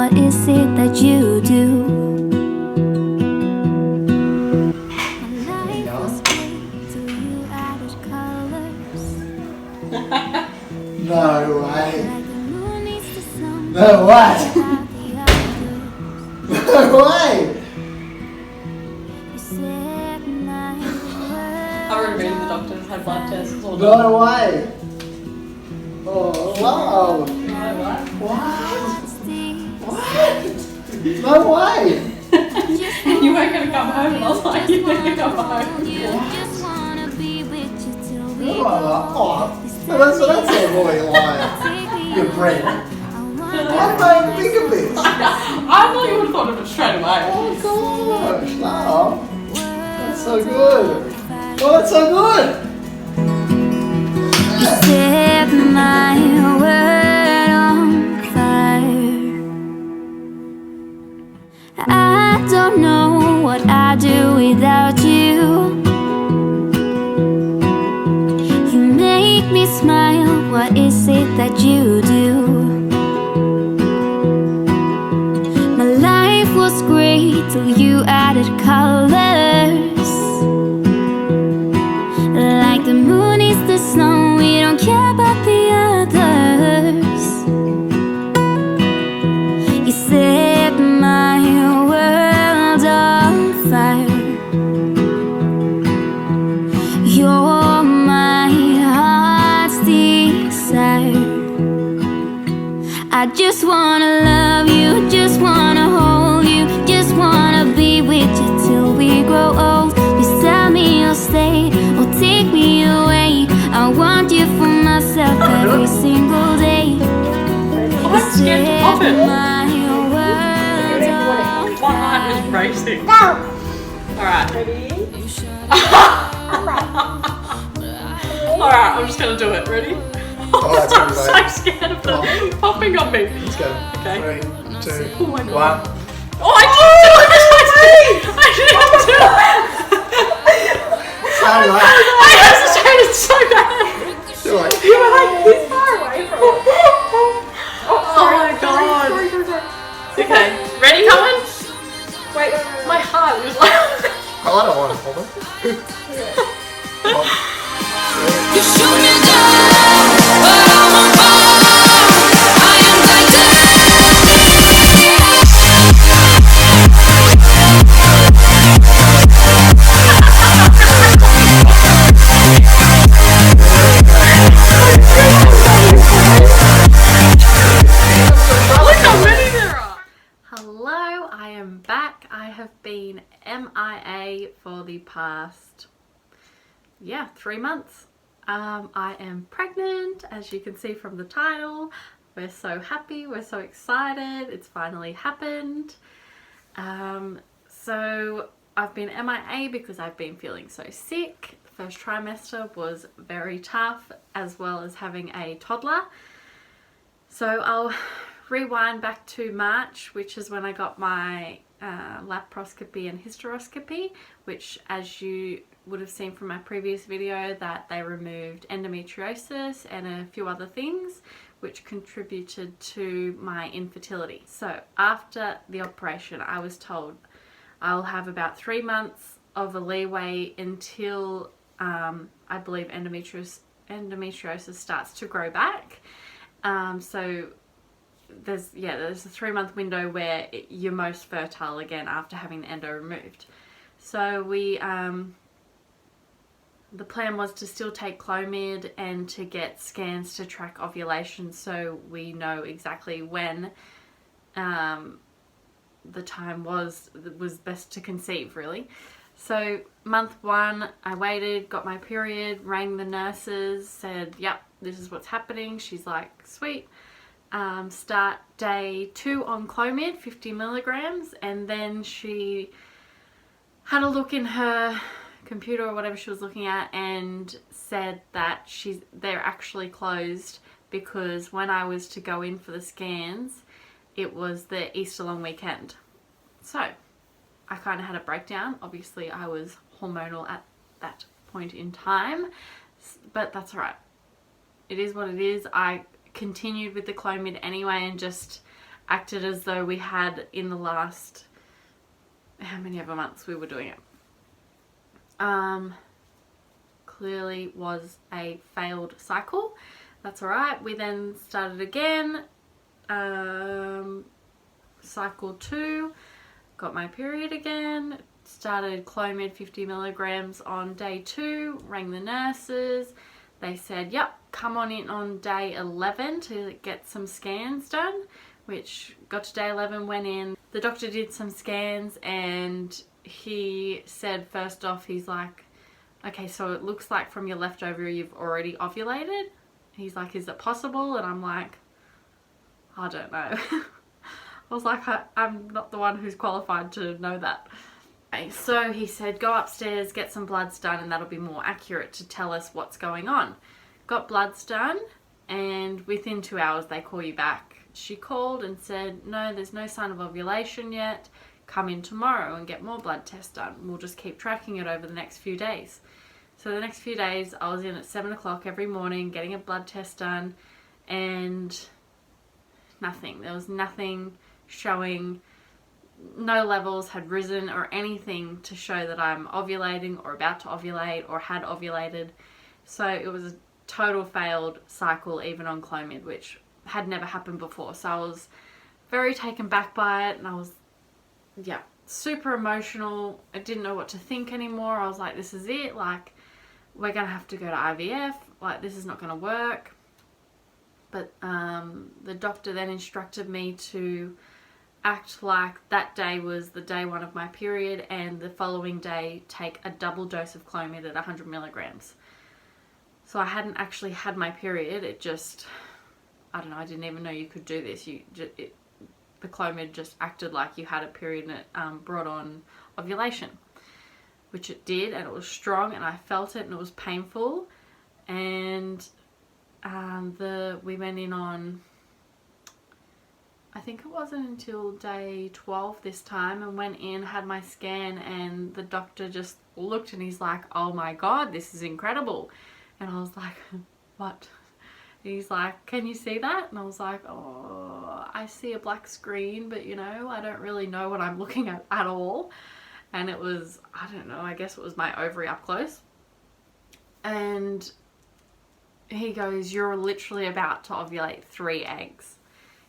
what is it that you do? My life was great till you added colors. No way. Like the moon needs the sun. No way. Without the others. No way. You said my I already been to the doctor's, had blood tests, all done. No way. Oh, wow. What? What? words. What? No way. And you weren't going to come home, and I was like, you're going to come home. You just wanna be with you till we You're like, oh, that's a boy lying. You're Brent. Why did I even think of this? I thought you would have thought of it straight away. Oh gosh, no. That's so good. Oh, that's so good. set my world on fire. I don't know what I'd do without you. You make me smile, what is it that you do? My life was great till you added colors. Like the moon is the snow, we don't care about the others. You set my world on fire. You're my heart's desire. I just wanna love you, just wanna hold you, just wanna be with you till we grow old. Just tell me you'll stay or take me away. I want you for myself every single day. I'm scared to pop it. My world on My heart is racing. Alright. Ready? Alright, I'm just gonna do it. Ready? Oh, that's I'm gonna be so great. scared of them popping on me. Let's go. Okay. 3, 2, Oh my God. 1. Oh, I didn't do it! I didn't do it! Sorry, like, I hesitated so bad. you're like, You were like this far away from it. Oh my God. Sorry. Okay, ready, Colin? Wait, My heart was like... oh, I don't want to follow. You shoot me down, but I'm on fire. I am Hello, I am back. I have been MIA for the past, 3 months. I am pregnant, as you can see from the title. We're so happy, we're so excited, it's finally happened. So I've been MIA because I've been feeling so sick. The first trimester was very tough, as well as having a toddler. So I'll rewind back to March, which is when I got my laparoscopy and hysteroscopy, which, as you would have seen from my previous video, that they removed endometriosis and a few other things which contributed to my infertility. So after the operation, I was told I'll have about 3 months of a leeway until I believe endometriosis starts to grow back. So there's a 3-month window where you're most fertile again after having the endo removed. So we the plan was to still take Clomid and to get scans to track ovulation, so we know exactly when the time was best to conceive, really. So month 1, I waited, got my period, rang the nurses, said, yep, this is what's happening. She's like, sweet. Start day 2 on Clomid, 50 milligrams, and then she had a look in her computer or whatever she was looking at and said that they're actually closed because when I was to go in for the scans, it was the Easter long weekend. So I kind of had a breakdown. Obviously I was hormonal at that point in time, but that's all right. It is what it is. I continued with the Clomid anyway and just acted as though we had in the last, how many ever months we were doing it. Clearly was a failed cycle. That's alright. We then started again. Cycle 2, got my period again, started Clomid 50 milligrams on day 2, rang the nurses. They said, yep, come on in on day 11 to get some scans done, which got to day 11, went in. The doctor did some scans and he said, first off, he's like, okay, so it looks like from your left ovary you've already ovulated. He's like, is it possible? And I'm like, I don't know. I was like, I'm not the one who's qualified to know that. Okay, so he said, go upstairs, get some bloods done, and that'll be more accurate to tell us what's going on. Got bloods done, and within 2 hours they call you back. She called and said, no, there's no sign of ovulation yet. Come in tomorrow and get more blood tests done. We'll just keep tracking it over the next few days. So the next few days I was in at 7 o'clock every morning getting a blood test done, and nothing. There was nothing showing, no levels had risen or anything to show that I'm ovulating or about to ovulate or had ovulated. So it was a total failed cycle, even on Clomid, which had never happened before. So I was very taken back by it, and I was, yeah, super emotional. I didn't know what to think anymore. I was like, this is it, like, we're gonna have to go to IVF, like, this is not gonna work. But the doctor then instructed me to act like that day was the day 1 of my period, and the following day take a double dose of Clomid at 100 milligrams. So I hadn't actually had my period. It just, I don't know, I didn't even know you could do this. The Clomid just acted like you had a period, and it brought on ovulation, which it did, and it was strong, and I felt it, and it was painful. And we went in on, I think it wasn't until day 12 this time, and went in, had my scan, and the doctor just looked and he's like, oh my god, this is incredible. And I was like, what? And he's like, can you see that? And I was like, oh, I see a black screen, but you know, I don't really know what I'm looking at all. And it was, I don't know, I guess it was my ovary up close. And he goes, you're literally about to ovulate 3 eggs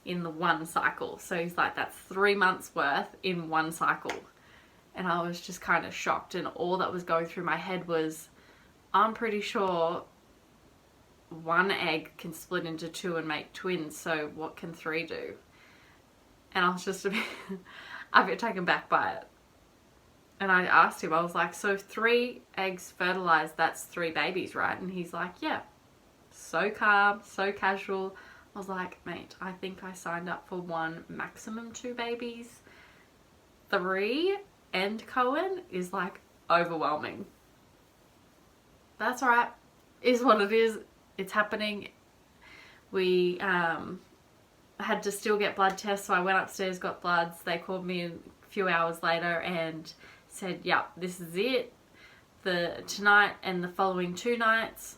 in the 1 cycle. So he's like, that's 3 months worth in 1 cycle. And I was just kind of shocked, and all that was going through my head was, I'm pretty sure 1 egg can split into 2 and make twins, so what can 3 do? And I was just a bit taken back by it. And I asked him, I was like, so 3 eggs fertilized, that's 3 babies, right? And he's like, yeah. So calm, so casual. I was like, mate, I think I signed up for 1, maximum 2 babies. 3 and Cohen is like overwhelming. That's alright. Is what it is. It's happening. We had to still get blood tests, so I went upstairs, got bloods. They called me a few hours later and said, yep, this is it. Tonight and the following 2 nights,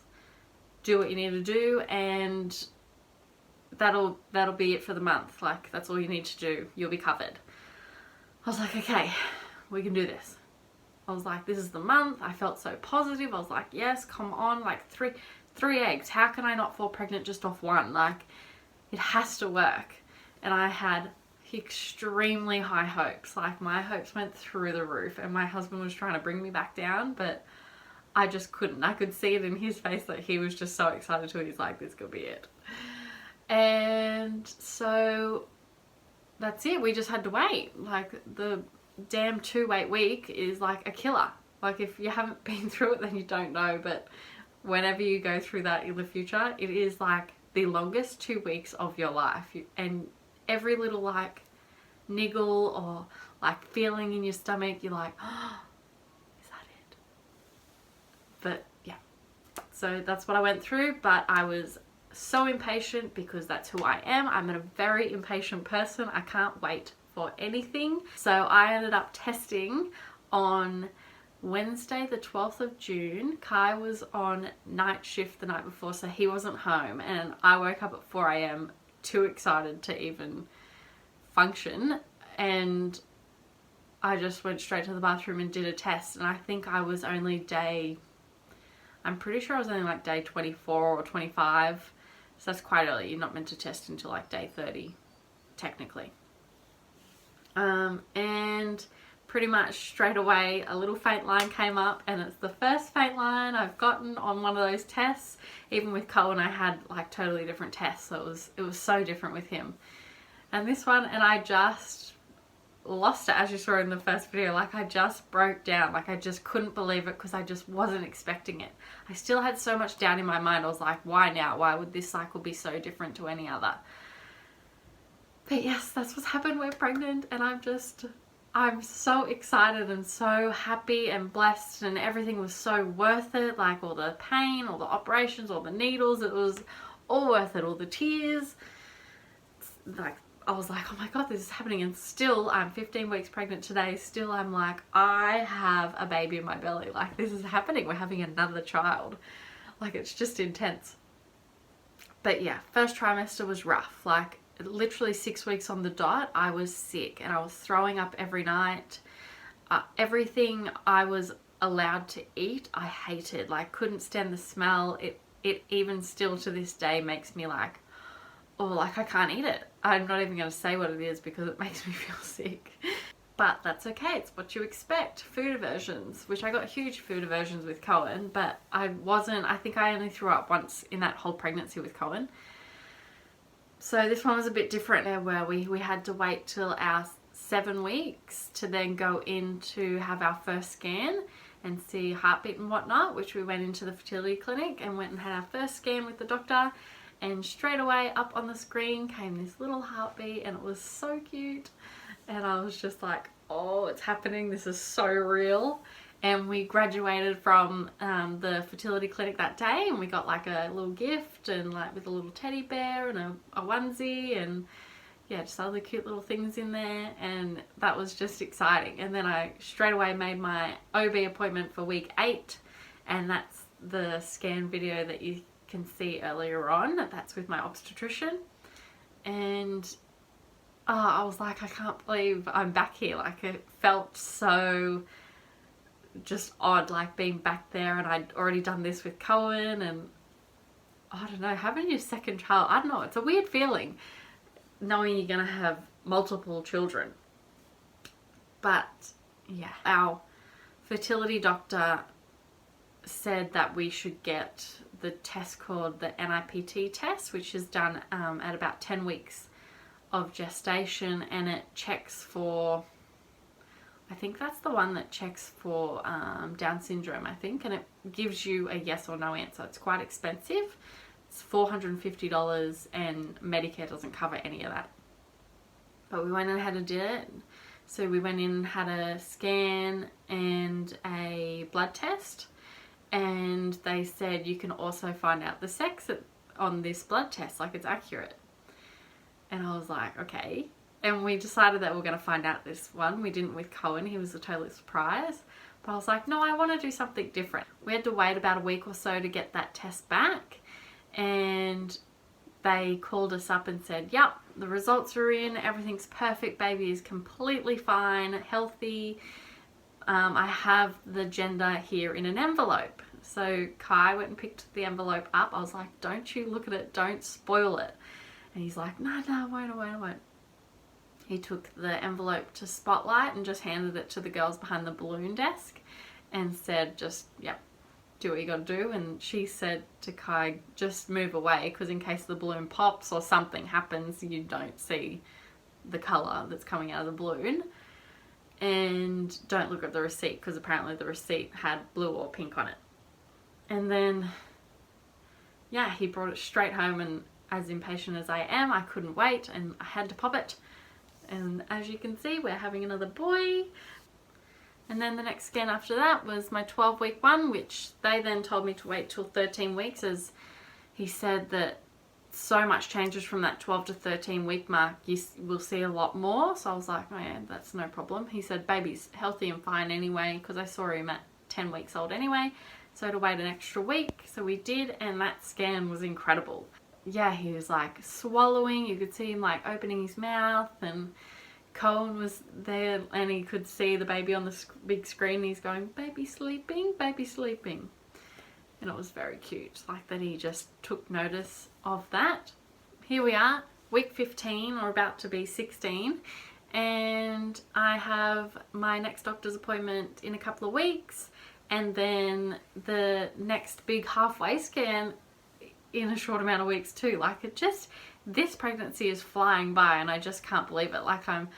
do what you need to do, and that'll be it for the month. Like, that's all you need to do. You'll be covered. I was like, okay, we can do this. I was like, this is the month. I felt so positive. I was like, yes, come on, like 3 eggs. How can I not fall pregnant just off 1? Like, it has to work. And I had extremely high hopes. Like, my hopes went through the roof, and my husband was trying to bring me back down, but I just couldn't. I could see it in his face that he was just so excited too. He's like, this could be it. And so that's it. We just had to wait. Like, the damn 2-8 week is like a killer. Like, if you haven't been through it, then you don't know. But whenever you go through that in the future, it is like the longest 2 weeks of your life. And every little like niggle or like feeling in your stomach, you're like, oh, is that it? But yeah, so that's what I went through. But I was so impatient because that's who I am. I'm a very impatient person. I can't wait for anything. So I ended up testing on Wednesday the 12th of June. Kai was on night shift the night before, so he wasn't home, and I woke up at 4 AM too excited to even function, and I just went straight to the bathroom and did a test, and I think I was only I'm pretty sure I was only like day 24 or 25, so that's quite early. You're not meant to test until like day 30 technically. And pretty much straight away a little faint line came up, and it's the first faint line I've gotten on one of those tests. Even with Cohen I had like totally different tests, so it was so different with him. And this one, and I just lost it, as you saw in the first video. Like I just broke down, like I just couldn't believe it because I just wasn't expecting it. I still had so much doubt in my mind. I was like, why now? Why would this cycle be so different to any other? But yes, that's what's happened. We're pregnant, and I'm so excited and so happy and blessed, and everything was so worth it. Like all the pain, all the operations, all the needles, it was all worth it. All the tears. Like I was like, oh my God, this is happening. And still, I'm 15 weeks pregnant today. Still, I'm like, I have a baby in my belly. Like this is happening. We're having another child. Like it's just intense. But yeah, first trimester was rough. Like literally 6 weeks on the dot, I was sick and I was throwing up every night. Everything I was allowed to eat, I hated. Like couldn't stand the smell. It even still to this day makes me like, oh, like I can't eat it. I'm not even going to say what it is because it makes me feel sick. But that's okay, it's what you expect. Food aversions, which I got huge food aversions with Cohen, but I think I only threw up once in that whole pregnancy with Cohen. So this one was a bit different, where we had to wait till our 7 weeks to then go in to have our first scan and see heartbeat and whatnot, which we went into the fertility clinic and went and had our first scan with the doctor, and straight away up on the screen came this little heartbeat, and it was so cute, and I was just like, oh, it's happening, this is so real. And we graduated from the fertility clinic that day, and we got like a little gift, and like with a little teddy bear and a onesie, and yeah, just other cute little things in there, and that was just exciting. And then I straight away made my OB appointment for week 8, and that's the scan video that you can see earlier on. That's with my obstetrician, and I was like, I can't believe I'm back here. Like it felt so just odd, like being back there, and I'd already done this with Cohen, and I don't know, having your second child, I don't know, it's a weird feeling knowing you're gonna have multiple children. But yeah, our fertility doctor said that we should get the test called the NIPT test, which is done at about 10 weeks of gestation, and it checks for, I think that's the one that checks for Down syndrome, I think, and it gives you a yes or no answer. It's quite expensive. It's $450, and Medicare doesn't cover any of that. But we went and had a did it. So we went in and had a scan and a blood test, and they said you can also find out the sex on this blood test, like it's accurate. And I was like, okay. And we decided that we were going to find out this one. We didn't with Cohen. He was a total surprise. But I was like, no, I want to do something different. We had to wait about a week or so to get that test back. And they called us up and said, yep, the results are in. Everything's perfect. Baby is completely fine, healthy. I have the gender here in an envelope. So Kai went and picked the envelope up. I was like, don't you look at it. Don't spoil it. And he's like, no, I won't. He took the envelope to Spotlight and just handed it to the girls behind the balloon desk and said, just, yep, do what you got to do. And she said to Kai, just move away, because in case the balloon pops or something happens, you don't see the colour that's coming out of the balloon. And don't look at the receipt, because apparently the receipt had blue or pink on it. And then, yeah, he brought it straight home, and as impatient as I am, I couldn't wait, and I had to pop it. And as you can see, we're having another boy. And then the next scan after that was my 12-week one, which they then told me to wait till 13 weeks, as he said that so much changes from that 12 to 13 week mark. You will see a lot more. So I was like, oh yeah, that's no problem. He said baby's healthy and fine anyway, because I saw him at 10 weeks old anyway. So to wait an extra week. So we did, and that scan was incredible. yeah, he was like swallowing. You could see him like opening his mouth, and Cohen was there and he could see the baby on the big screen. He's going, baby sleeping, baby sleeping. And it was very cute, like that he just took notice of that. Here we are, week 15 or about to be 16, and I have my next doctor's appointment in a couple of weeks, and then the next big halfway scan in a short amount of weeks too. Like, it just, this pregnancy is flying by and I just can't believe it. Like, I'm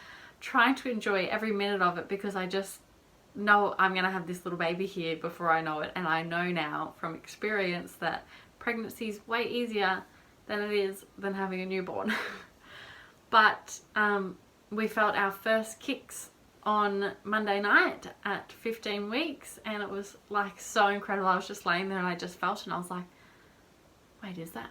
trying to enjoy every minute of it because I just know I'm gonna have this little baby here before I know it, and I know now from experience that pregnancy is way easier than it is than having a newborn. But we felt our first kicks on Monday night at 15 weeks, and it was like so incredible. I was just laying there and I just felt it and I was like, wait, is that?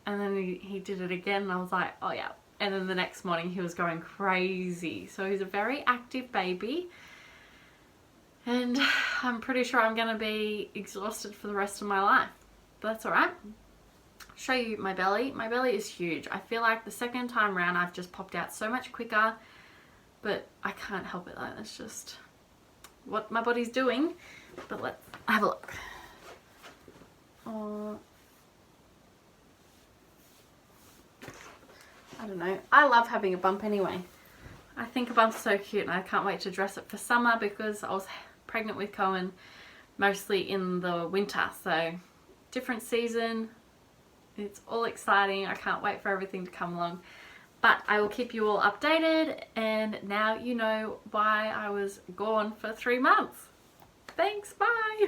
And then he did it again and I was like, oh yeah. And then the next morning he was going crazy. So he's a very active baby, and I'm pretty sure I'm gonna be exhausted for the rest of my life, but that's all right. Show you my belly. My belly is huge. I feel like the second time round I've just popped out so much quicker, but I can't help it. Like, that's just what my body's doing. But let's have a look. I don't know. I love having a bump anyway. I think a bump's so cute, and I can't wait to dress it for summer because I was pregnant with Cohen mostly in the winter. So different season. It's all exciting. I can't wait for everything to come along. But I will keep you all updated, and now you know why I was gone for 3 months. Thanks, bye!